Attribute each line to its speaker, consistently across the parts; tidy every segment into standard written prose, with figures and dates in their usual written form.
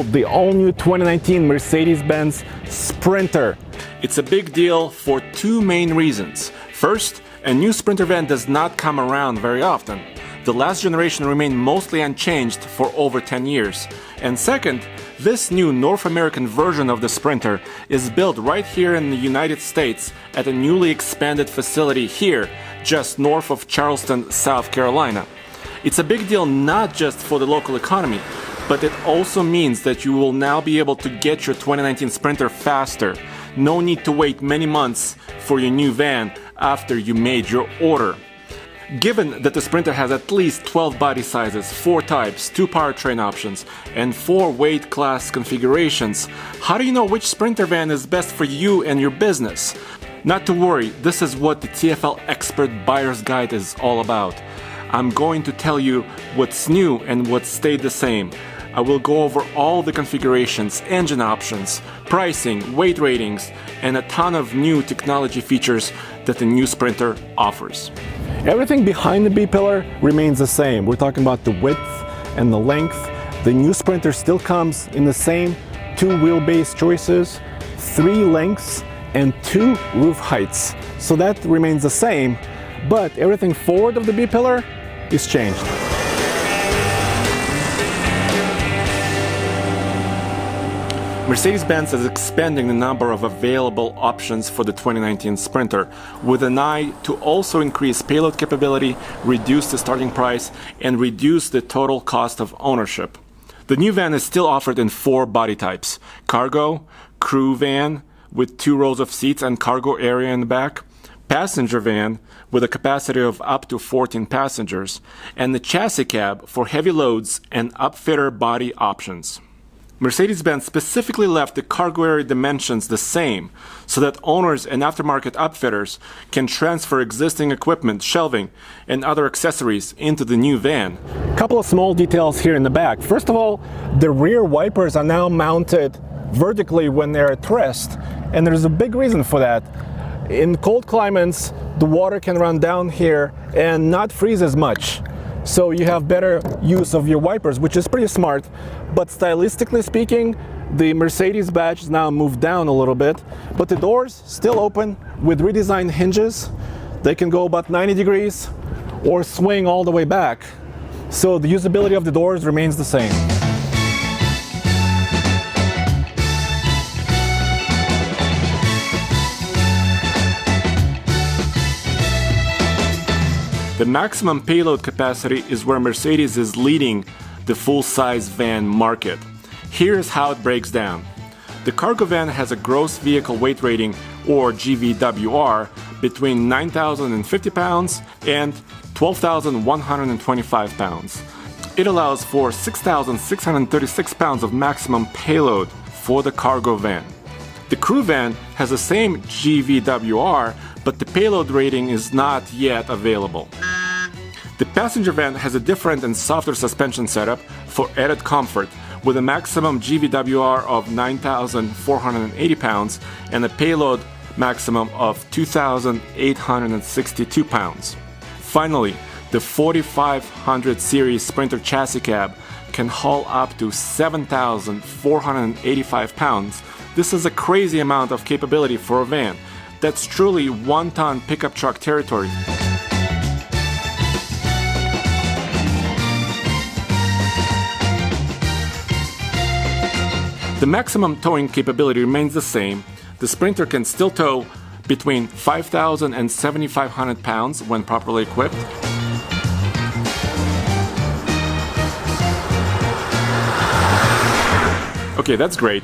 Speaker 1: unveiled the all-new 2019 Mercedes-Benz Sprinter.
Speaker 2: It's a big deal for two main reasons. First, a new Sprinter van does not come around very often. The last generation remained mostly unchanged for over 10 years. And second, this new North American version of the Sprinter is built right here in the United States at a newly expanded facility here, just north of Charleston, South Carolina. It's a big deal not just for the local economy, but it also means that you will now be able to get your 2019 Sprinter faster. No need to wait many months for your new van after you made your order. Given that the Sprinter has at least 12 body sizes, 4 types, 2 powertrain options, and 4 weight class configurations, how do you know which Sprinter van is best for you and your business? Not to worry, this is what the TFL Expert Buyer's Guide is all about. I'm going to tell you what's new and what stayed the same. I will go over all the configurations, engine options, pricing, weight ratings, and a ton of new technology features that the new Sprinter offers.
Speaker 1: Everything behind the B-pillar remains the same. We're talking about the width and the length. The new Sprinter still comes in the same 2 wheelbase choices, 3 lengths, and 2 roof heights. So that remains the same, but everything forward of the B-pillar is changed.
Speaker 2: Mercedes-Benz is expanding the number of available options for the 2019 Sprinter, with an eye to also increase payload capability, reduce the starting price, and reduce the total cost of ownership. The new van is still offered in 4 body types: cargo, crew van with 2 rows of seats and cargo area in the back, passenger van with a capacity of up to 14 passengers, and the chassis cab for heavy loads and upfitter body options. Mercedes-Benz specifically left the cargo area dimensions the same so that owners and aftermarket upfitters can transfer existing equipment, shelving, and other accessories into the new van.
Speaker 1: A couple of small details here in the back. First of all, the rear wipers are now mounted vertically when they're at rest, and there's a big reason for that. In cold climates, the water can run down here and not freeze as much. So you have better use of your wipers, which is pretty smart. But stylistically speaking, the Mercedes badge is now moved down a little bit, but the doors still open with redesigned hinges. They can go about 90 degrees or swing all the way back. So the usability of the doors remains the same.
Speaker 2: The maximum payload capacity is where Mercedes is leading the full-size van market. Here's how it breaks down. The cargo van has a gross vehicle weight rating, or GVWR, between 9,050 pounds and 12,125 pounds. It allows for 6,636 pounds of maximum payload for the cargo van. The crew van has the same GVWR, but the payload rating is not yet available. The passenger van has a different and softer suspension setup for added comfort, with a maximum GVWR of 9,480 pounds and a payload maximum of 2,862 pounds. Finally, the 4500 series Sprinter chassis cab can haul up to 7,485 pounds. This is a crazy amount of capability for a van. That's truly 1-ton pickup truck territory. The maximum towing capability remains the same. The Sprinter can still tow between 5,000 and 7,500 pounds when properly equipped. Okay, that's great.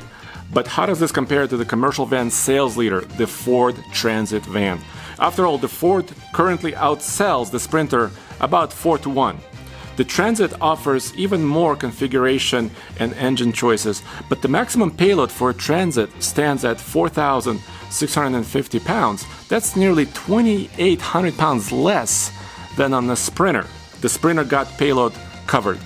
Speaker 2: But how does this compare to the commercial van sales leader, the Ford Transit van? After all, the Ford currently outsells the Sprinter about 4-to-1. The Transit offers even more configuration and engine choices, but the maximum payload for a Transit stands at 4,650 pounds. That's nearly 2,800 pounds less than on the Sprinter. The Sprinter got payload covered.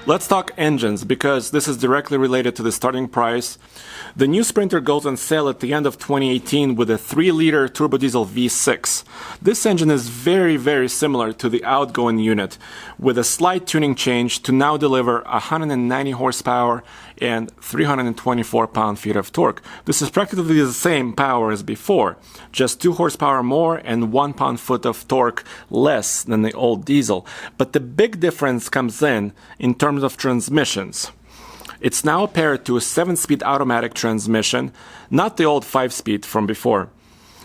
Speaker 2: Let's talk engines, because this is directly related to the starting price. The new Sprinter goes on sale at the end of 2018 with a 3-liter turbo diesel V6. This engine is very, very similar to the outgoing unit, with a slight tuning change to now deliver 190 horsepower and 324 pound-feet of torque. This is practically the same power as before, just 2 horsepower more and 1 pound-foot of torque less than the old diesel. But the big difference comes in terms of transmissions. It's now paired to a 7-speed automatic transmission, not the old 5-speed from before.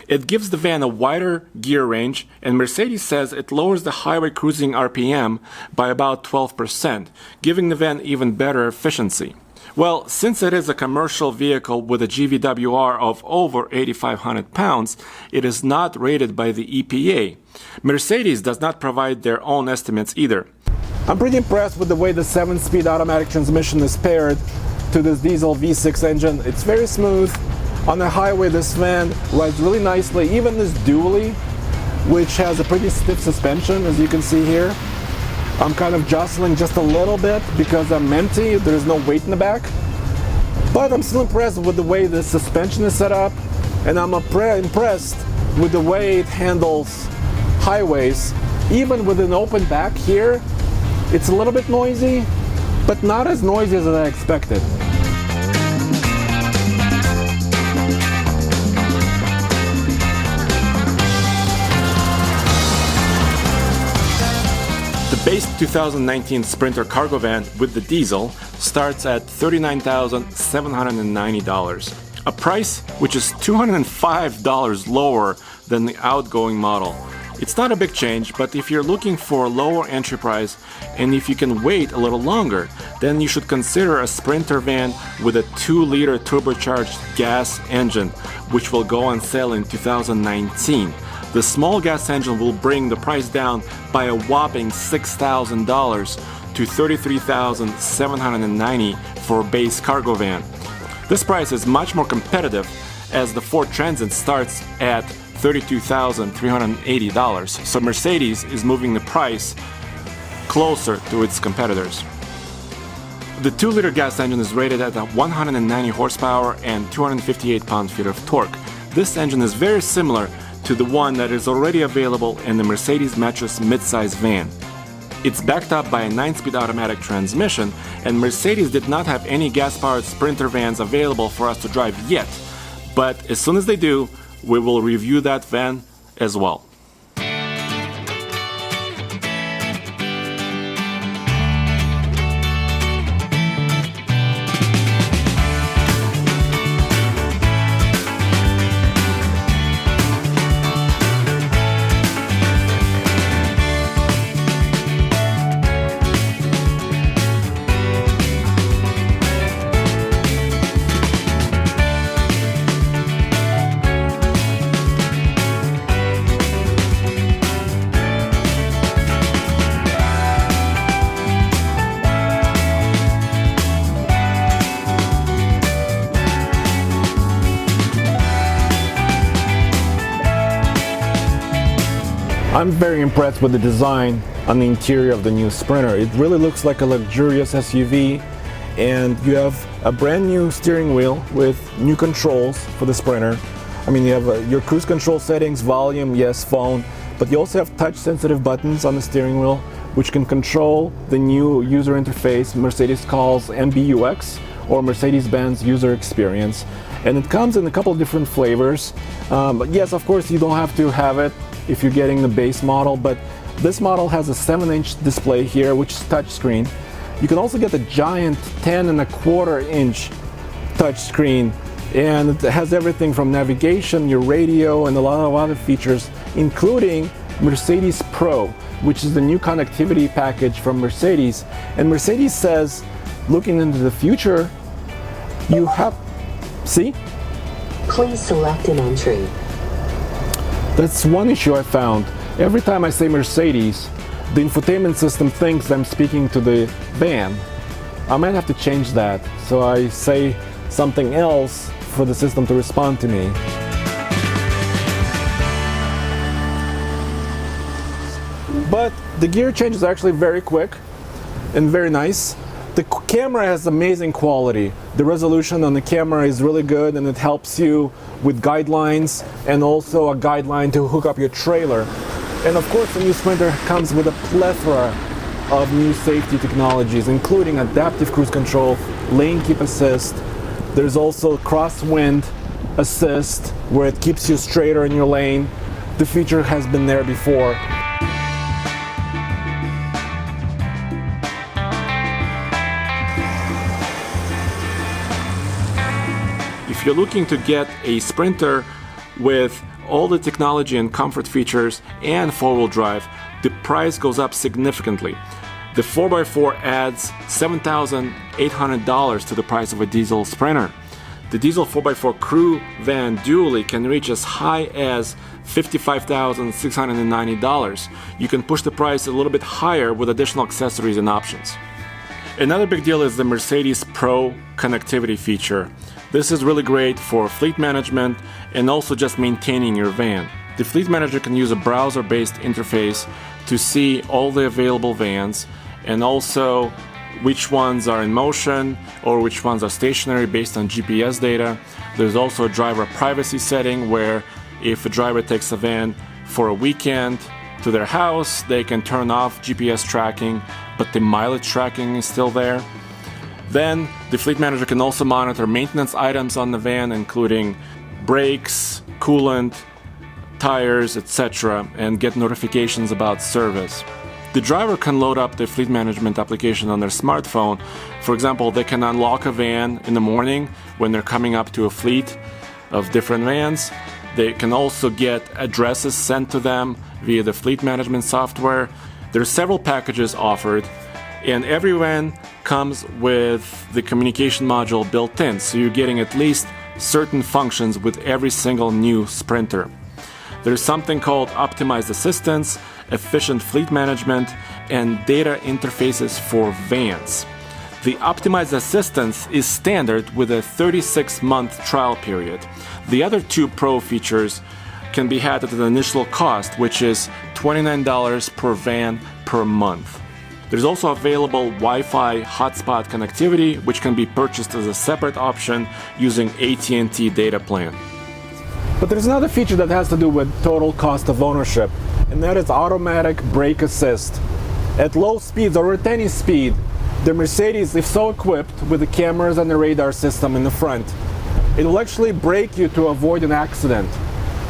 Speaker 2: It gives the van a wider gear range, and Mercedes says it lowers the highway cruising RPM by about 12%, giving the van even better efficiency. Well, since it is a commercial vehicle with a GVWR of over 8,500 pounds, it is not rated by the EPA. Mercedes does not provide their own estimates either.
Speaker 1: I'm pretty impressed with the way the 7-speed automatic transmission is paired to this diesel V6 engine. It's very smooth. On the highway, this van rides really nicely. Even this dually, which has a pretty stiff suspension, as you can see here. I'm kind of jostling just a little bit because I'm empty. There's no weight in the back. But I'm still impressed with the way the suspension is set up, and I'm impressed with the way it handles highways. Even with an open back here, it's a little bit noisy, but not as noisy as I expected.
Speaker 2: The base 2019 Sprinter cargo van with the diesel starts at $39,790, a price which is $205 lower than the outgoing model. It's not a big change, but if you're looking for a lower entry price and if you can wait a little longer, then you should consider a Sprinter van with a 2-liter turbocharged gas engine, which will go on sale in 2019. The small gas engine will bring the price down by a whopping $6,000 to $33,790 for a base cargo van. This price is much more competitive as the Ford Transit starts at $32,380, so Mercedes is moving the price closer to its competitors. The 2-liter gas engine is rated at 190 horsepower and 258 pound-feet of torque. This engine is very similar to the one that is already available in the Mercedes Metris midsize van. It's backed up by a 9-speed automatic transmission, and Mercedes did not have any gas-powered Sprinter vans available for us to drive yet. But as soon as they do, we will review that van as well.
Speaker 1: I'm very impressed with the design on the interior of the new Sprinter. It really looks like a luxurious SUV, and you have a brand new steering wheel with new controls for the Sprinter. I mean, you have your cruise control settings, volume, yes, phone, but you also have touch-sensitive buttons on the steering wheel, which can control the new user interface Mercedes calls MBUX, or Mercedes-Benz User Experience. And it comes in a couple of different flavors. But yes, of course, you don't have to have it if you're getting the base model, but this model has a 7-inch display here, which is touchscreen. You can also get the giant 10.25-inch touchscreen, and it has everything from navigation, your radio, and a lot of other features, including Mercedes Pro, which is the new connectivity package from Mercedes. And Mercedes says, looking into the future, you have, see?
Speaker 3: Please select an entry.
Speaker 1: That's one issue I found. Every time I say Mercedes, the infotainment system thinks I'm speaking to the van. I might have to change that, so I say something else for the system to respond to me. But the gear change is actually very quick and very nice. The camera has amazing quality. The resolution on the camera is really good, and it helps you with guidelines and also a guideline to hook up your trailer. And of course, the new Sprinter comes with a plethora of new safety technologies, including adaptive cruise control, lane keep assist. There's also crosswind assist, where it keeps you straighter in your lane. The feature has been there before.
Speaker 2: If you're looking to get a Sprinter with all the technology and comfort features and four-wheel drive, the price goes up significantly. The 4x4 adds $7,800 to the price of a diesel Sprinter. The diesel 4x4 crew van dually can reach as high as $55,690. You can push the price a little bit higher with additional accessories and options. Another big deal is the Mercedes Pro connectivity feature. This is really great for fleet management and also just maintaining your van. The fleet manager can use a browser-based interface to see all the available vans and also which ones are in motion or which ones are stationary based on GPS data. There's also a driver privacy setting where if a driver takes a van for a weekend to their house, they can turn off GPS tracking, but the mileage tracking is still there. Then the fleet manager can also monitor maintenance items on the van, including brakes, coolant, tires, etc., and get notifications about service. The driver can load up the fleet management application on their smartphone. For example, they can unlock a van in the morning when they're coming up to a fleet of different vans. They can also get addresses sent to them via the fleet management software. There are several packages offered, and every van comes with the communication module built in, so you're getting at least certain functions with every single new Sprinter. There's something called optimized assistance, efficient fleet management, and data interfaces for vans. The optimized assistance is standard with a 36-month trial period. The other two Pro features can be had at an initial cost, which is $29 per van per month. There's also available Wi-Fi hotspot connectivity, which can be purchased as a separate option using AT&T data plan.
Speaker 1: But there's another feature that has to do with total cost of ownership, and that is automatic brake assist. At low speeds or at any speed, the Mercedes is so equipped with the cameras and the radar system in the front, it will actually brake you to avoid an accident.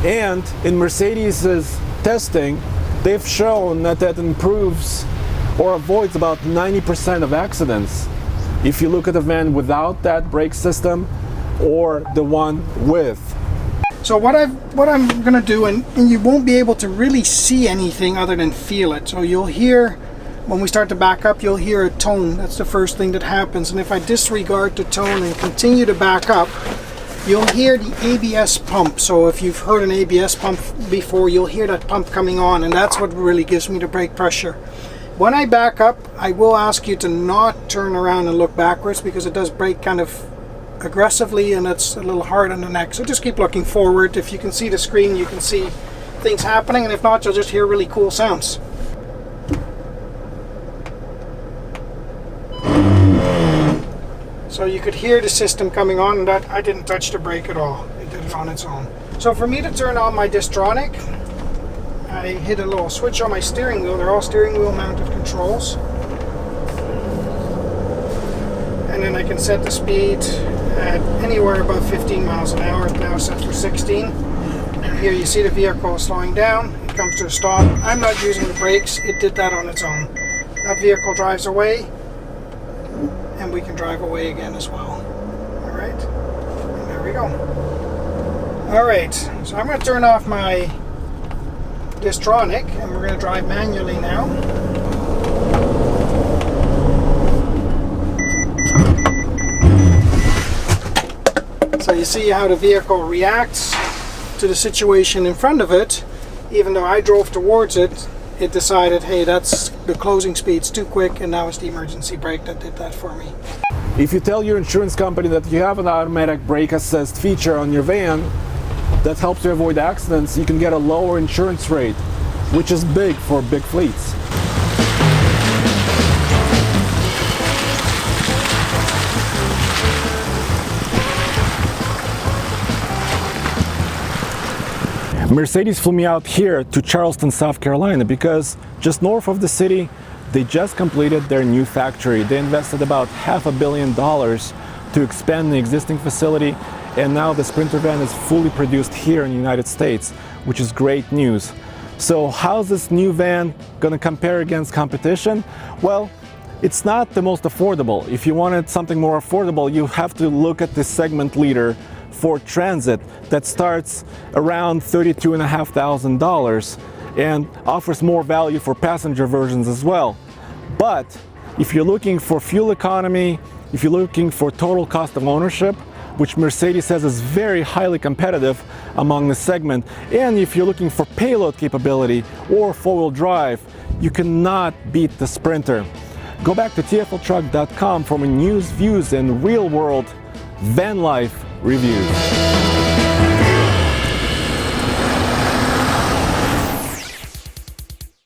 Speaker 1: And in Mercedes' testing, they've shown that improves or avoids about 90% of accidents if you look at a van without that brake system or the one with.
Speaker 4: So what I'm gonna do, and you won't be able to really see anything other than feel it. So you'll hear, when we start to back up, you'll hear a tone. That's the first thing that happens. And if I disregard the tone and continue to back up, you'll hear the ABS pump. So if you've heard an ABS pump before, you'll hear that pump coming on, and that's what really gives me the brake pressure. When I back up, I will ask you to not turn around and look backwards, because it does brake kind of aggressively and it's a little hard on the neck. So just keep looking forward. If you can see the screen, you can see things happening, and if not, you'll just hear really cool sounds. So you could hear the system coming on, and that I didn't touch the brake at all. It did it on its own. So for me to turn on my Distronic, I hit a little switch on my steering wheel. They're all steering wheel mounted controls. And then I can set the speed at anywhere above 15 miles an hour. It's now set for 16. And here you see the vehicle slowing down. It comes to a stop. I'm not using the brakes. It did that on its own. That vehicle drives away, and we can drive away again as well. All right. And there we go. All right. So I'm going to turn off my Distronic, and we're going to drive manually now. So you see how the vehicle reacts to the situation in front of it. Even though I drove towards it, it decided, hey, that's the closing speed's too quick, and now it's the emergency brake that did that for me.
Speaker 1: If you tell your insurance company that you have an automatic brake assist feature on your van that helps you avoid accidents, you can get a lower insurance rate, which is big for big fleets. Mercedes flew me out here to Charleston, South Carolina, because just north of the city, they just completed their new factory. They invested about $500 million to expand the existing facility, and now the Sprinter van is fully produced here in the United States, which is great news. So how's this new van going to compare against competition? Well, it's not the most affordable. If you wanted something more affordable, you have to look at the segment leader, Ford Transit, that starts around $32,500 and offers more value for passenger versions as well. But if you're looking for fuel economy, if you're looking for total cost of ownership, which Mercedes says is very highly competitive among the segment, and if you're looking for payload capability or four-wheel drive, you cannot beat the Sprinter. Go back to tfltruck.com for more news, views, and real-world van life reviews.